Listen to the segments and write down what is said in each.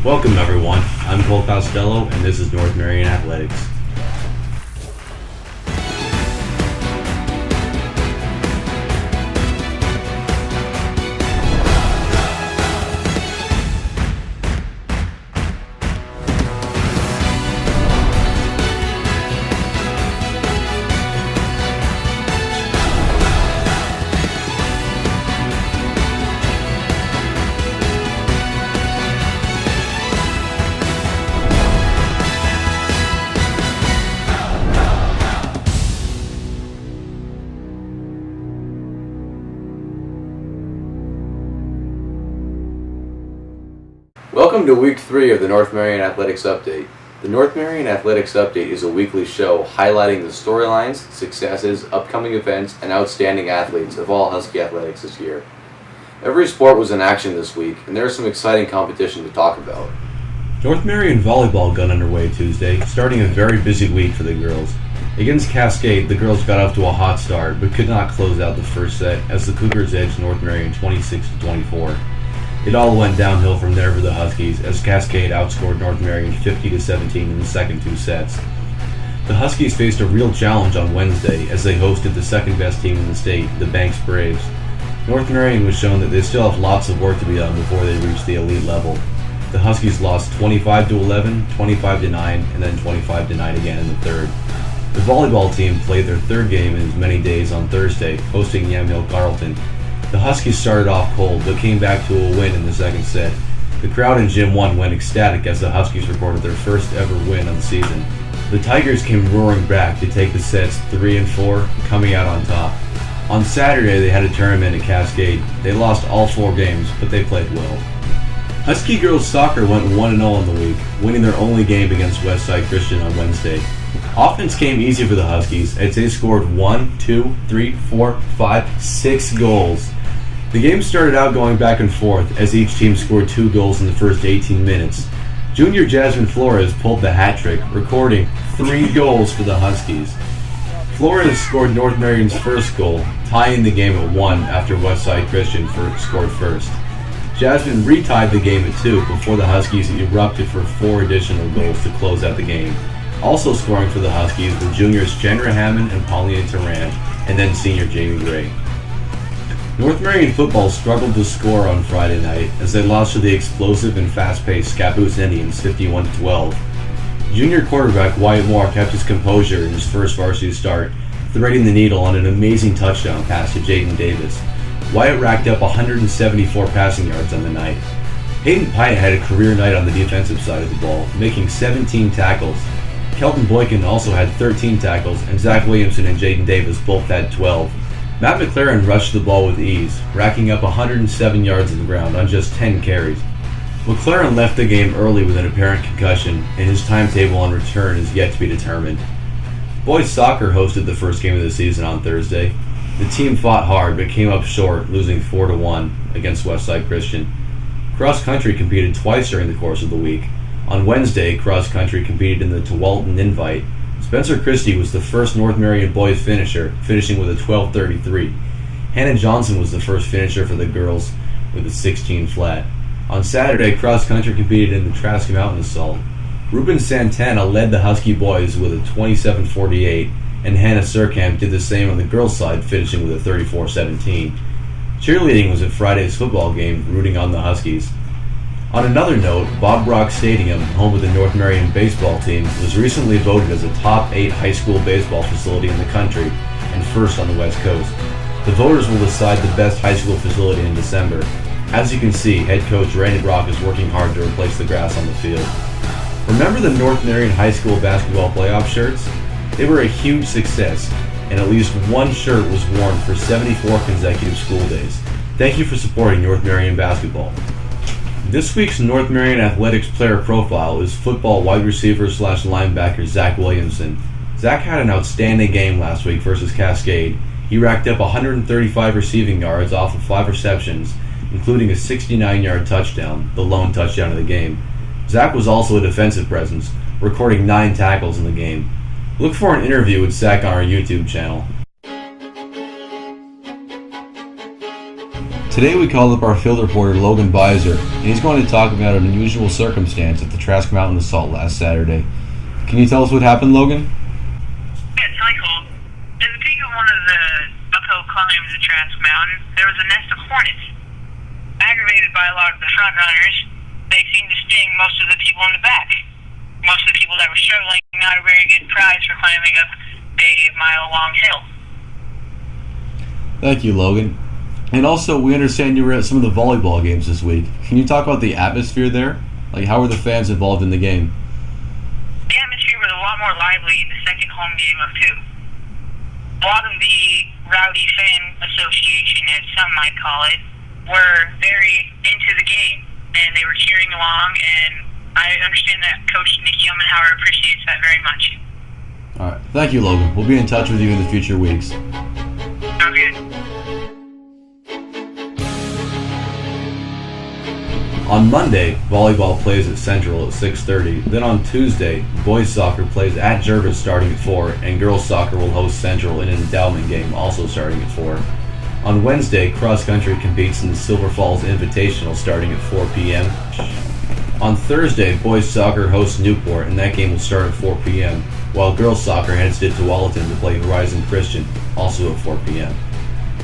Welcome everyone, I'm Cole Costello and this is North Marion Athletics. Welcome to Week 3 of the North Marion Athletics Update. The North Marion Athletics Update is a weekly show highlighting the storylines, successes, upcoming events, and outstanding athletes of all Husky Athletics this year. Every sport was in action this week, and there is some exciting competition to talk about. North Marion volleyball got underway Tuesday, starting a very busy week for the girls. Against Cascade, the girls got off to a hot start, but could not close out the first set as the Cougars edged North Marion 26-24. It all went downhill from there for the Huskies as Cascade outscored North Marion 50-17 in the second two sets. The Huskies faced a real challenge on Wednesday as they hosted the second best team in the state, the Banks Braves. North Marion was shown that they still have lots of work to be done before they reach the elite level. The Huskies lost 25-11, 25-9, and then 25-9 again in the third. The volleyball team played their third game in as many days on Thursday, hosting Yamhill Carleton. The Huskies started off cold, but came back to a win in the second set. The crowd in Gym 1 went ecstatic as the Huskies recorded their first ever win of the season. The Tigers came roaring back to take the sets 3 and 4, coming out on top. On Saturday, they had a tournament at Cascade. They lost all 4 games, but they played well. Husky girls soccer went 1-0 in the week, winning their only game against Westside Christian on Wednesday. Offense came easy for the Huskies as they scored 1, 2, 3, 4, 5, 6 goals. The game started out going back and forth as each team scored 2 goals in the first 18 minutes. Junior Jasmine Flores pulled the hat trick, recording 3 goals for the Huskies. Flores scored North Marion's first goal, tying the game at 1 after Westside Christian scored first. Jasmine retied the game at 2 before the Huskies erupted for 4 additional goals to close out the game. Also scoring for the Huskies were juniors Chandra Hammond and Paulina Turan, and then senior Jamie Gray. North Marion football struggled to score on Friday night as they lost to the explosive and fast-paced Scappoose Indians 51-12. Junior quarterback Wyatt Moore kept his composure in his first varsity start, threading the needle on an amazing touchdown pass to Jaden Davis. Wyatt racked up 174 passing yards on the night. Hayden Pyatt had a career night on the defensive side of the ball, making 17 tackles. Kelton Boykin also had 13 tackles, and Zach Williamson and Jaden Davis both had 12. Matt McLaren rushed the ball with ease, racking up 107 yards on the ground on just 10 carries. McLaren left the game early with an apparent concussion, and his timetable on return is yet to be determined. Boys soccer hosted the first game of the season on Thursday. The team fought hard but came up short, losing 4-1 against Westside Christian. Cross country competed twice during the course of the week. On Wednesday, cross country competed in the Tualatin Invite. Spencer Christie was the first North Marion boys finisher, finishing with a 12:33. Hannah Johnson was the first finisher for the girls with a 16 flat. On Saturday, cross country competed in the Trask Mountain Assault. Ruben Santana led the Husky boys with a 27:48, and Hannah Surkamp did the same on the girls' side, finishing with a 34:17. Cheerleading was at Friday's football game, rooting on the Huskies. On another note, Bob Brock Stadium, home of the North Marion baseball team, was recently voted as a top 8 high school baseball facility in the country and first on the West Coast. The voters will decide the best high school facility in December. As you can see, head coach Randy Brock is working hard to replace the grass on the field. Remember the North Marion High School basketball playoff shirts? They were a huge success, and at least one shirt was worn for 74 consecutive school days. Thank you for supporting North Marion basketball. This week's North Marion Athletics player profile is football wide receiver / linebacker Zach Williamson. Zach had an outstanding game last week versus Cascade. He racked up 135 receiving yards off of 5 receptions, including a 69-yard touchdown, the lone touchdown of the game. Zach was also a defensive presence, recording 9 tackles in the game. Look for an interview with Zach on our YouTube channel. Today we called up our field reporter Logan Beiser, and he's going to talk about an unusual circumstance at the Trask Mountain Assault last Saturday. Can you tell us what happened, Logan? Yeah, Michael. At the peak of one of the uphill climbs of Trask Mountain, there was a nest of hornets. Aggravated by a lot of the front runners, they seemed to sting most of the people in the back. Most of the people that were struggling, not a very good prize for climbing up a mile-long hill. Thank you, Logan. And also, we understand you were at some of the volleyball games this week. Can you talk about the atmosphere there? Like, how were the fans involved in the game? The atmosphere was a lot more lively in the second home game of two. A lot of the rowdy fan association, as some might call it, were very into the game, and they were cheering along, and I understand that Coach Nikki Ummenhauer appreciates that very much. All right. Thank you, Logan. We'll be in touch with you in the future weeks. Okay. On Monday, volleyball plays at Central at 6:30. Then on Tuesday, boys soccer plays at Jervis starting at 4, and girls soccer will host Central in an endowment game also starting at 4. On Wednesday, cross country competes in the Silver Falls Invitational starting at 4 p.m. On Thursday, boys soccer hosts Newport, and that game will start at 4 p.m., while girls soccer heads to Tualatin to play Horizon Christian, also at 4 p.m.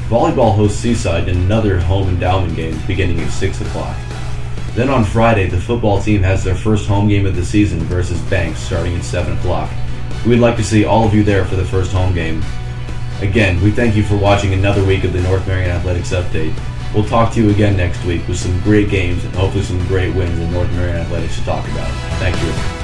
Volleyball hosts Seaside in another home endowment game beginning at 6 o'clock. Then on Friday, the football team has their first home game of the season versus Banks starting at 7 o'clock. We'd like to see all of you there for the first home game. Again, we thank you for watching another week of the North Marion Athletics Update. We'll talk to you again next week with some great games and hopefully some great wins in North Marion Athletics to talk about. Thank you.